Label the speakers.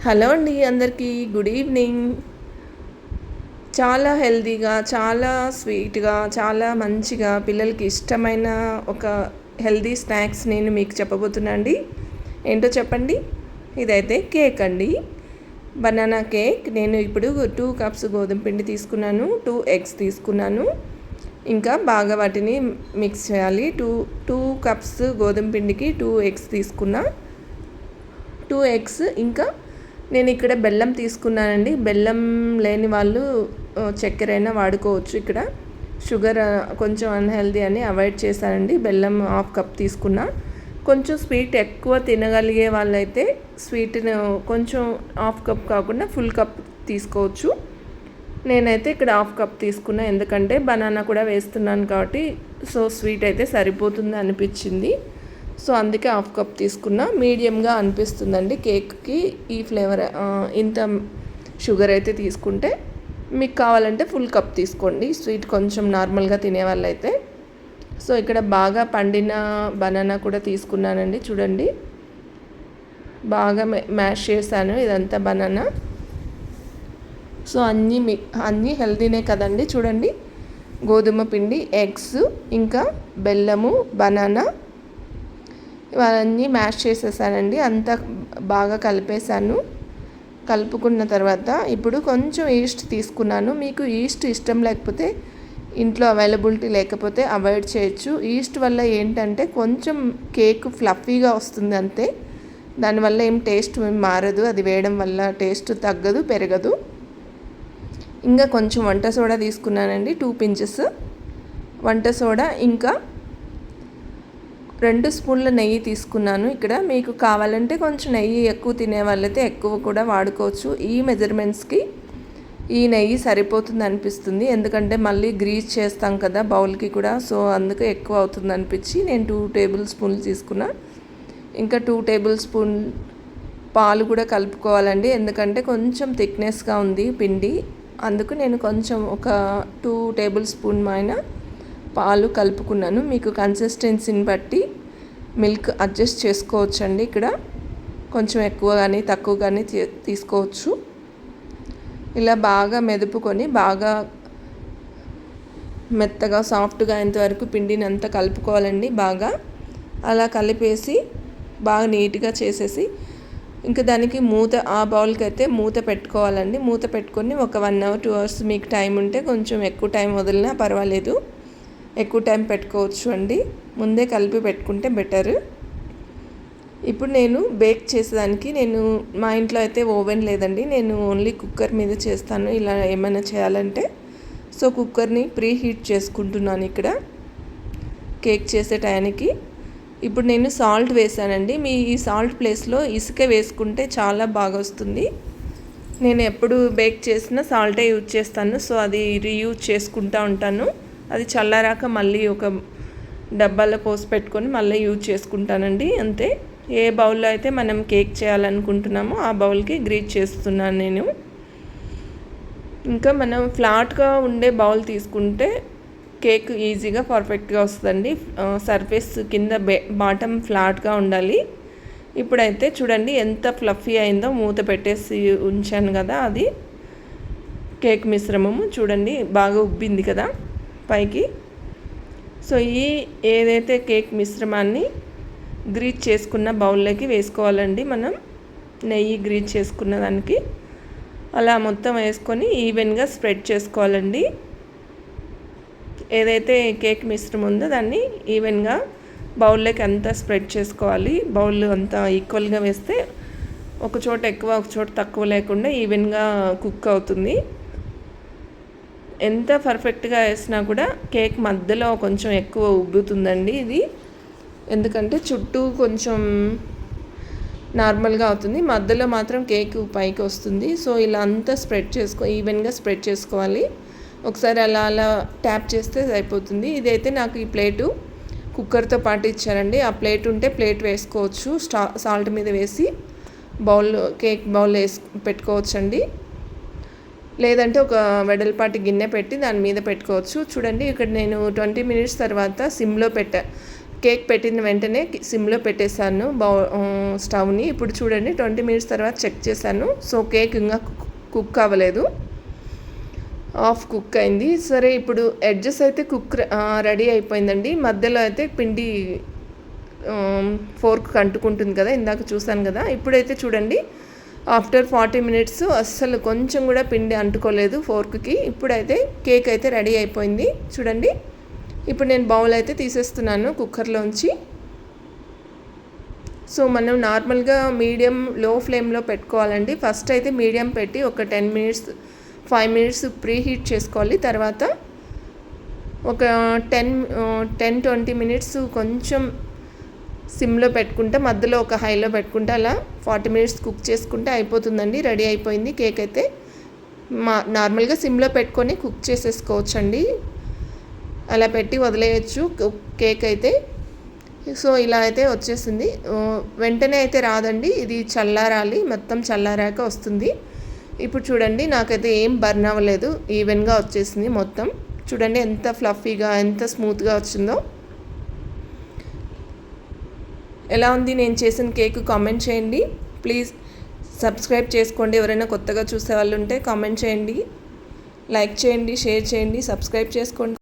Speaker 1: Hello అండి, అందరికీ good evening. చాలా హెల్తీగా, చాలా స్వీట్గా, చాలా మంచిగా పిల్లలకి ఇష్టమైన ఒక హెల్తీ స్నాక్స్ నేను మీకు చెప్పబోతున్నా అండి. ఏంటో చెప్పండి. ఇదైతే కేక్ అండి, బనానా కేక్. నేను ఇప్పుడు 2 కప్స్ గోధుమ పిండి తీసుకున్నాను, 2 ఎగ్స్ తీసుకున్నాను. ఇంకా బాగా వాటిని మిక్స్ చేయాలి. 2 కప్స్ గోధుమ పిండికి 2 ఎగ్స్ తీసుకున్నా. 2 ఎగ్స్, ఇంకా నేను ఇక్కడ బెల్లం తీసుకున్నానండి. బెల్లం లేని వాళ్ళు చక్కెర అయినా వాడుకోవచ్చు. ఇక్కడ షుగర్ కొంచెం అన్హెల్దీ అని అవాయిడ్ చేశానండి. బెల్లం 1/2 కప్ తీసుకున్నా. కొంచెం స్వీట్ ఎక్కువ తినగలిగే వాళ్ళైతే స్వీట్ను కొంచెం 1/2 కప్ కాకుండా ఫుల్ కప్ తీసుకోవచ్చు. నేనైతే ఇక్కడ 1/2 కప్ తీసుకున్నా, ఎందుకంటే బనానా కూడా వేస్తున్నాను కాబట్టి సో స్వీట్ అయితే సరిపోతుంది అనిపించింది. సో అందుకే 1/2 కప్ తీసుకున్నా. మీడియంగా అనిపిస్తుందండి కేక్కి ఈ ఫ్లేవర్. ఇంత షుగర్ అయితే తీసుకుంటే మీకు కావాలంటే ఫుల్ కప్ తీసుకోండి, స్వీట్ కొంచెం నార్మల్గా తినే వాళ్ళైతే. సో ఇక్కడ బాగా పండిన బనానా కూడా తీసుకున్నానండి. చూడండి, బాగా మ్యాష్ చేశాను ఇదంతా బనానా. సో అన్నీ హెల్తీనే కదండి. చూడండి, గోధుమ పిండి, ఎగ్స్, ఇంకా బెల్లము, బనానా ఇవన్నీ మ్యాష్ చేసేసానండి. అంతా బాగా కలిపేశాను. కలుపుకున్న తర్వాత ఇప్పుడు కొంచెం ఈస్ట్ తీసుకున్నాను. మీకు ఈస్ట్ ఇష్టం లేకపోతే, ఇంట్లో అవైలబిలిటీ లేకపోతే అవాయిడ్ చేయొచ్చు. ఈస్ట్ వల్ల ఏంటంటే కొంచెం కేక్ ఫ్లఫీగా వస్తుంది అంతే. దానివల్ల ఏం టేస్ట్ మారదు. అది వేయడం వల్ల టేస్ట్ తగ్గదు, పెరగదు. ఇంకా కొంచెం వంట సోడా తీసుకున్నానండి, 2 పించెస్ వంట సోడా. ఇంకా 2 స్పూన్ల నెయ్యి తీసుకున్నాను. ఇక్కడ మీకు కావాలంటే కొంచెం నెయ్యి ఎక్కువ తినే వాళ్ళైతే ఎక్కువ కూడా వాడుకోవచ్చు. ఈ మెజర్మెంట్స్కి ఈ నెయ్యి సరిపోతుంది అనిపిస్తుంది, ఎందుకంటే మళ్ళీ గ్రీజ్ చేస్తాం కదా బౌల్కి కూడా. సో అందుకు ఎక్కువ అవుతుంది అనిపించి నేను 2 టేబుల్ స్పూన్లు తీసుకున్నా. ఇంకా 2 టేబుల్ స్పూన్ పాలు కూడా కలుపుకోవాలండి, ఎందుకంటే కొంచెం థిక్నెస్గా ఉంది పిండి. అందుకు నేను కొంచెం ఒక 2 టేబుల్ స్పూన్ పైన పాలు కలుపుకున్నాను. మీకు కన్సిస్టెన్సీని బట్టి మిల్క్ అడ్జస్ట్ చేసుకోవచ్చండి. ఇక్కడ కొంచెం ఎక్కువ కానీ తక్కువ కానీ తీసుకోవచ్చు. ఇలా బాగా మెదుపుకొని బాగా మెత్తగా సాఫ్ట్గా అయ్యేంతవరకు పిండిని అంతా కలుపుకోవాలండి. బాగా అలా కలిపేసి బాగా నీట్గా చేసేసి ఇంకా దానికి మూత, ఆ బౌల్కి అయితే మూత పెట్టుకోవాలండి. మూత పెట్టుకొని ఒక 1 అవర్ 2 అవర్స్ మీకు టైం ఉంటే కొంచెం ఎక్కువ టైం వదిలినా పర్వాలేదు, ఎక్కువ టైం పెట్టుకోవచ్చు అండి. ముందే కలిపి పెట్టుకుంటే బెటర్. ఇప్పుడు నేను బేక్ చేసేదానికి, నేను మా ఇంట్లో అయితే ఓవెన్ లేదండి, నేను ఓన్లీ కుక్కర్ మీద చేస్తాను ఇలా ఏమైనా చేయాలంటే. సో కుక్కర్ని ప్రీ హీట్ చేసుకుంటున్నాను ఇక్కడ కేక్ చేసే టైంకి. ఇప్పుడు నేను సాల్ట్ వేసానండి. మీ ఈ సాల్ట్ ప్లేస్లో ఇసుక వేసుకుంటే చాలా బాగా వస్తుంది. నేను ఎప్పుడు బేక్ చేసినా సాల్టే యూజ్ చేస్తాను. సో అది రీయూజ్ చేసుకుంటూ ఉంటాను. అది చల్లారాక మళ్ళీ ఒక డబ్బాలో పోసి పెట్టుకొని మళ్ళీ యూజ్ చేసుకుంటానండి, అంతే. ఏ బౌల్లో అయితే మనం కేక్ చేయాలనుకుంటున్నామో ఆ బౌల్కి గ్రీజ్ చేస్తున్నాను నేను. ఇంకా మనం ఫ్లాట్గా ఉండే బౌల్ తీసుకుంటే కేక్ ఈజీగా పర్ఫెక్ట్గా వస్తుందండి. సర్ఫేస్ కింద బాటమ్ ఫ్లాట్గా ఉండాలి. ఇప్పుడైతే చూడండి ఎంత ఫ్లఫీ అయిందో. మూత పెట్టేసి ఉంచాను కదా, అది కేక్ మిశ్రమము చూడండి బాగా ఉబ్బింది కదా పైకి. సో ఏదైతే కేక్ మిశ్రమాన్ని గ్రీజ్ చేసుకున్న బౌల్లోకి వేసుకోవాలండి మనం, నెయ్యి గ్రీజ్ చేసుకున్న దానికి. అలా మొత్తం వేసుకొని ఈవెన్గా స్ప్రెడ్ చేసుకోవాలండి. ఏదైతే కేక్ మిశ్రమం ఉందో దాన్ని ఈవెన్గా బౌల్లోకి అంతా స్ప్రెడ్ చేసుకోవాలి. బౌల్ అంతా ఈక్వల్గా వేస్తే ఒక చోట ఎక్కువ ఒక చోట తక్కువ లేకుండా ఈవెన్గా కుక్ అవుతుంది. ఎంత పర్ఫెక్ట్గా వేసినా కూడా కేక్ మధ్యలో కొంచెం ఎక్కువ ఉబ్బుతుందండి ఇది, ఎందుకంటే చుట్టూ కొంచెం నార్మల్గా అవుతుంది, మధ్యలో మాత్రం కేక్ పైకి వస్తుంది. సో ఇలా అంతా ఈవెన్గా స్ప్రెడ్ చేసుకోవాలి. ఒకసారి అలా ట్యాప్ చేస్తే అయిపోతుంది. ఇదైతే నాకు ఈ ప్లేటు కుక్కర్తో పాటు ఇచ్చారండి. ఆ ప్లేట్ ఉంటే ప్లేట్ వేసుకోవచ్చు, సాల్ట్ మీద వేసి కేక్ బౌల్ పెట్టుకోవచ్చండి. లేదంటే ఒక వెడల్పాటి గిన్నె పెట్టి దాని మీద పెట్టుకోవచ్చు. చూడండి, ఇక్కడ నేను 20 మినిట్స్ తర్వాత సిమ్లో కేక్ పెట్టిన వెంటనే సిమ్లో పెట్టేశాను స్టవ్ని. ఇప్పుడు చూడండి 20 మినిట్స్ తర్వాత చెక్ చేశాను. సో కేక్ ఇంకా కుక్ అవ్వలేదు, హాఫ్ కుక్ అయింది. సరే ఇప్పుడు ఎడ్జెస్ అయితే రెడీ అయిపోయిందండి. మధ్యలో అయితే పిండి ఫోర్క్ అంటుకుంటుంది కదా, ఇందాక చూసాను కదా. ఇప్పుడైతే చూడండి ఆఫ్టర్ 40 మినిట్స్ అస్సలు కొంచెం కూడా పిండి అంటుకోలేదు ఫోర్క్కి. ఇప్పుడైతే కేక్ అయితే రెడీ అయిపోయింది చూడండి. ఇప్పుడు నేను బౌల్ అయితే తీసేస్తున్నాను కుక్కర్లోంచి. సో మనం నార్మల్గా మీడియం లో ఫ్లేమ్లో పెట్టుకోవాలండి. ఫస్ట్ అయితే మీడియం పెట్టి ఒక 5 మినిట్స్ ప్రీ హీట్ చేసుకోవాలి. తర్వాత ఒక 10-20 మినిట్స్ కొంచెం సిమ్లో పెట్టుకుంటే, మధ్యలో ఒక హైలో పెట్టుకుంటే అలా 40 మినిట్స్ కుక్ చేసుకుంటే అయిపోతుందండి. రెడీ అయిపోయింది కేక్ అయితే. నార్మల్గా సిమ్లో పెట్టుకొని కుక్ చేసేసుకోవచ్చండి, అలా పెట్టి వదిలేయచ్చు కేక్ అయితే. సో ఇలా అయితే వచ్చేసింది. వెంటనే అయితే రాదండి, ఇది చల్లారాలి, మొత్తం చల్లారాక వస్తుంది. ఇప్పుడు చూడండి నాకైతే ఏం బర్న్ అవ్వలేదు, ఈవెన్గా వచ్చేసింది మొత్తం. చూడండి ఎంత ఫ్లఫీగా ఎంత స్మూత్గా వచ్చిందో. ఎలా ఉంది నేను చేసిన కేక్ కామెంట్ చేయండి. ప్లీజ్ సబ్స్క్రైబ్ చేసుకోండి. ఎవరైనా కొత్తగా చూసే వాళ్ళు ఉంటే కామెంట్ చేయండి, లైక్ చేయండి, షేర్ చేయండి, సబ్స్క్రైబ్ చేసుకోండి.